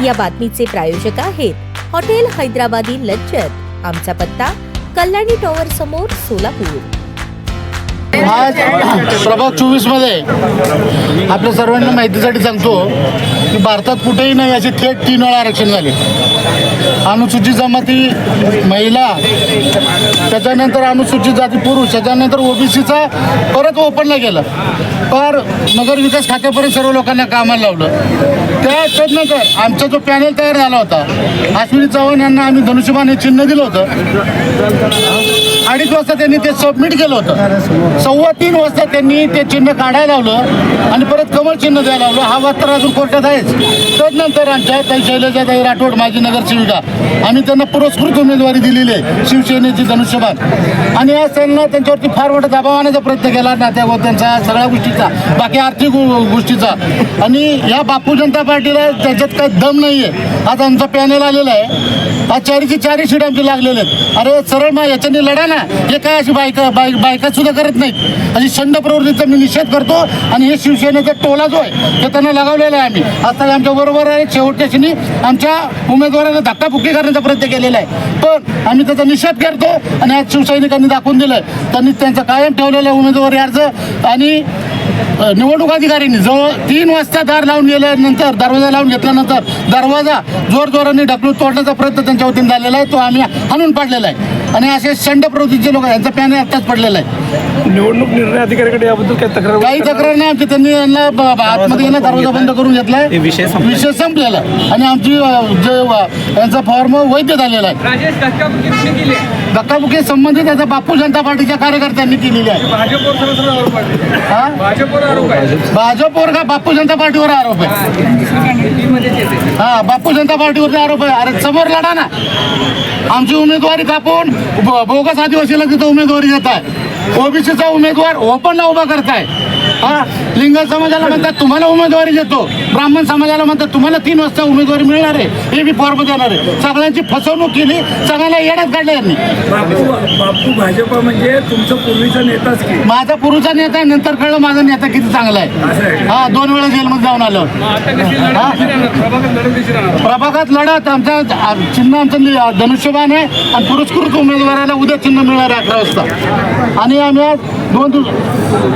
या बातमीचे प्रायोजक आहेत हॉटेल हैदराबादी लज्जत। आमचा पत्ता कल्याणी टॉवर समोर, सोलापूर। आज प्रभाग 24 मध्ये आपल्या सर्वांना माहितीसाठी सांगतो की भारतात कुठेही नाही असे थेट 3 वेळा आरक्षण झाले। अनुसूचित जमाती महिला, त्याच्यानंतर अनुसूचित जाती पुरुष, त्याच्यानंतर ओबीसीचा परत ओपनला गेलं, पर नगर विकास खात्यापर्यंत सर्व लोकांना कामाला लावलं। त्याच्यानंतर आमचा जो पॅनल तयार झाला होता, अश्विनी चव्हाण यांना आम्ही धनुष्यबाण हे चिन्ह दिलं होतं। 2:30 वाजता त्यांनी ते सबमिट केलं होतं। 3:15 वाजता त्यांनी ते चिन्ह काढायला लावलं आणि परत कमळ चिन्ह द्यायला लावलं। हा वाद तर अजून कोर्टात आहेच। त्यानंतर आमच्या ताई शैलजाताई राठोड, माजी नगरसेविका, आम्ही त्यांना पुरस्कृत उमेदवारी दिलेली आहे, शिवसेनेची धनुष्यबाण। आणि आज त्यांना त्यांच्यावरती फार मोठा दबाव आणण्याचा प्रयत्न केला, नात्या गोत्यांचा, सगळ्या गोष्टीचा, बाकी आर्थिक गोष्टीचा। आणि या बापू जनता पार्टीला त्याच्यात काही दम नाही आहे। आज आमचा पॅनल आलेला आहे, आज 4ची सीट आमची लागलेले आहेत। अरे सरळ मग याच्याने लढा ना, हे काय अशी बायका सुद्धा करत नाहीत। अशी शंड प्रवृत्तीचा मी निषेध करतो आणि हे शिवसेनेचा टोला जो आहे ते त्यांना लगावलेला आहे। आम्ही आता आमच्या बरोबर आहे, शेवटच्या क्षणी आमच्या उमेदवाराला धक्काबुक्की करण्याचा प्रयत्न केलेला आहे, पण आम्ही त्याचा निषेध करतो। आणि आज शिवसैनिकांनी दाखवून दिलं, त्यांनी त्यांचा कायम ठेवलेला उमेदवारी अर्ज आणि निवडणूक अधिकाऱ्यांनी जवळ 3 वाजता दार लावून गेल्यानंतर, दरवाजा लावून घेतल्यानंतर दरवाजा जोरजोराने ढकलून तोडण्याचा प्रयत्न त्यांच्या वतीने झालेला आहे, तो आम्ही हाणून पाडलेला आहे। आणि असे शंड प्रवृत्तीचे लोक, यांचा पॅनल आत्ताच पडलेला आहे। निवडणूक निर्णय अधिकाऱ्याकडे याबद्दल काही तक्रार नाही आमची। त्यांनी यांना आतमध्ये यांना दरवाजा बंद करून घेतलाय, विषय संपलेला आणि आमची जे यांचा फॉर्म वैध झालेला आहे। धक्काबुक्की संबंधित याचा बापू जनता पार्टीच्या कार्यकर्त्यांनी केलेली आहे। भाजपवर का बापू जनता पार्टीवर आरोप आहे? हा, बापू जनता पार्टीवरती आरोप आहे। अरे समोर लढा ना, आमची उमेदवारी कापून बोगस आदिवासीला तिथं उमेदवारी देत आहे। ओबीसीचा उमेदवार ओपनला उभा करताय। हा, लिंगायत समाजाला म्हणतात तुम्हाला उमेदवारी देतो, ब्राह्मण समाजाला म्हणतात तुम्हाला 3 वाजता उमेदवारी मिळणार आहे, हे बी फॉर्म देणार आहे। सगळ्यांची फसवणूक केली, सगळ्यांना येड्यात काढलं यांनी। बापू भाजप म्हणजे तुमचा पूर्वीचा नेताच की? माझा पूर्वीचा नेता आहे, नंतर कळलं माझा नेता किती चांगला आहे। हा, 2 वेळा जेलमध्ये जाऊन आलो। प्रभागात लढत आमचा चिन्ह आमचं धनुष्यबाण आहे आणि पुरस्कृत उमेदवाराला उद्या चिन्ह मिळणार आहे 11 वाजता। आणि आम्ही आज 2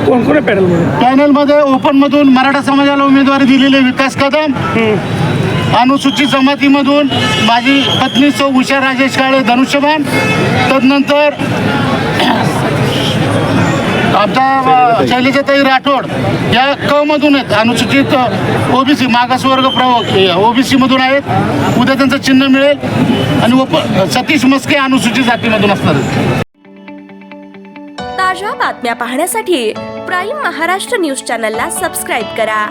कोण पॅनलमध्ये ओपनमधून मराठा समाजाला उमेदवारी दिलेली विकास कदम, अनुसूचित जमातीमधून माझी पत्नी सौ उषा राजेश काळे धनुष्यबाण, तदनंतर आमचा शैलजाताई राठोड या क मधून आहेत, अनुसूचित ओबीसी मागासवर्ग ओबीसी मधून आहेत, उद्या त्यांचं चिन्ह मिळेल। आणि सतीश मस्के अनुसूचित जातीमधून असणार। ताज्या बातम्या पाहण्यासाठी प्राईम महाराष्ट्र न्यूज चॅनलला सबस्क्राईब करा।